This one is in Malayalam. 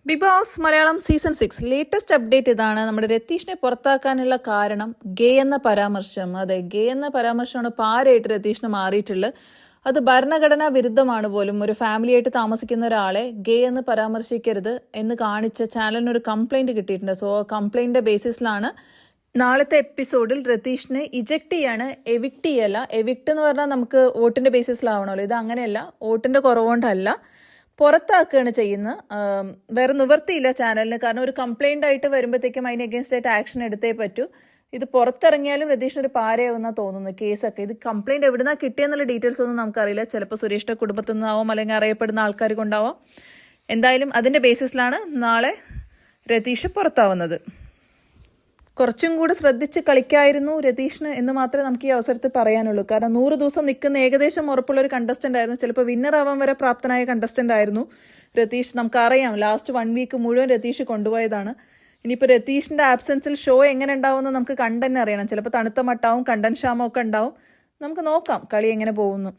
Big Boss Malayalam season 6 latest update ഇതാണ്. നമ്മുടെ രതീഷിനെ പുറത്താക്കാനുള്ള കാരണം ഗേ എന്ന പരാമർശം. അതെ, ഗേ എന്ന പരാമർശമാണ് പാരയായിട്ട് രതീഷിന് മാറിയിട്ടുള്ളത്. അത് ഭരണഘടനാ വിരുദ്ധമാണ് പോലും. ഒരു ഫാമിലിയായിട്ട് താമസിക്കുന്ന ഒരാളെ ഗേ എന്ന് പരാമർശിക്കരുത് എന്ന് കാണിച്ച ചാനലിനൊരു കംപ്ലൈന്റ് കിട്ടിയിട്ടുണ്ട്. സോ കംപ്ലൈന്റിന്റെ ബേസിസിലാണ് നാളത്തെ എപ്പിസോഡിൽ രതീഷിനെ ഇജക്ട് ചെയ്യാണ്, എവിക്ട് ചെയ്യല്ല. എവിക്ട് എന്ന് പറഞ്ഞാൽ നമുക്ക് വോട്ടിന്റെ ബേസിസിലാവണമല്ലോ. ഇത് അങ്ങനെയല്ല, വോട്ടിന്റെ കുറവുകൊണ്ടല്ല, പുറത്താക്കുകയാണ് ചെയ്യുന്നത്. വേറെ നിവർത്തിയില്ല ചാനലിന്. കാരണം ഒരു കംപ്ലൈന്റ് ആയിട്ട് വരുമ്പോഴത്തേക്കും അതിന് അഗേൻസ്റ്റ് ആയിട്ട് ആക്ഷൻ എടുത്തേ പറ്റൂ. ഇത് പുറത്തിറങ്ങിയാലും രതീഷിന് ഒരു പാരയാവുന്ന തോന്നുന്നു കേസൊക്കെ. ഇത് കംപ്ലൈന്റ് എവിടുന്നാ കിട്ടിയെന്നുള്ള ഡീറ്റെയിൽസ് ഒന്നും നമുക്കറിയില്ല. ചിലപ്പോൾ സുരേഷിന്റെ കുടുംബത്തിൽ നിന്നാവാം, അല്ലെങ്കിൽ അറിയപ്പെടുന്ന ആൾക്കാർ കൊണ്ടാവാം. എന്തായാലും അതിന്റെ ബേസിസിലാണ് നാളെ രതീഷ് പുറത്താവുന്നത്. കുറച്ചും കൂടെ ശ്രദ്ധിച്ച് കളിക്കായിരുന്നു രതീഷിന് എന്ന് മാത്രമേ നമുക്ക് ഈ അവസരത്തിൽ പറയാനുള്ളൂ. കാരണം 100 ദിവസം നിൽക്കുന്ന ഏകദേശം ഉറപ്പുള്ള ഒരു കണ്ടസ്റ്റന്റ് ആയിരുന്നു. ചിലപ്പോൾ വിന്നർ ആവാൻ വരെ പ്രാപ്തനായ കണ്ടസ്റ്റന്റ് ആയിരുന്നു രതീഷ്. നമുക്കറിയാം, ലാസ്റ്റ് 1 വീക്ക് മുഴുവൻ രതീഷ് കൊണ്ടുപോയതാണ്. ഇനിയിപ്പോൾ രതീഷിന്റെ ആബ്സെൻസിൽ ഷോ എങ്ങനെ ഉണ്ടാവുമെന്ന് നമുക്ക് കണ്ടന്നെ അറിയണം. ചിലപ്പോൾ തണുത്ത മട്ടാവും, കണ്ടൻ ക്ഷാമം ഒക്കെ ഉണ്ടാവും. നമുക്ക് നോക്കാം കളി എങ്ങനെ പോകുന്നു.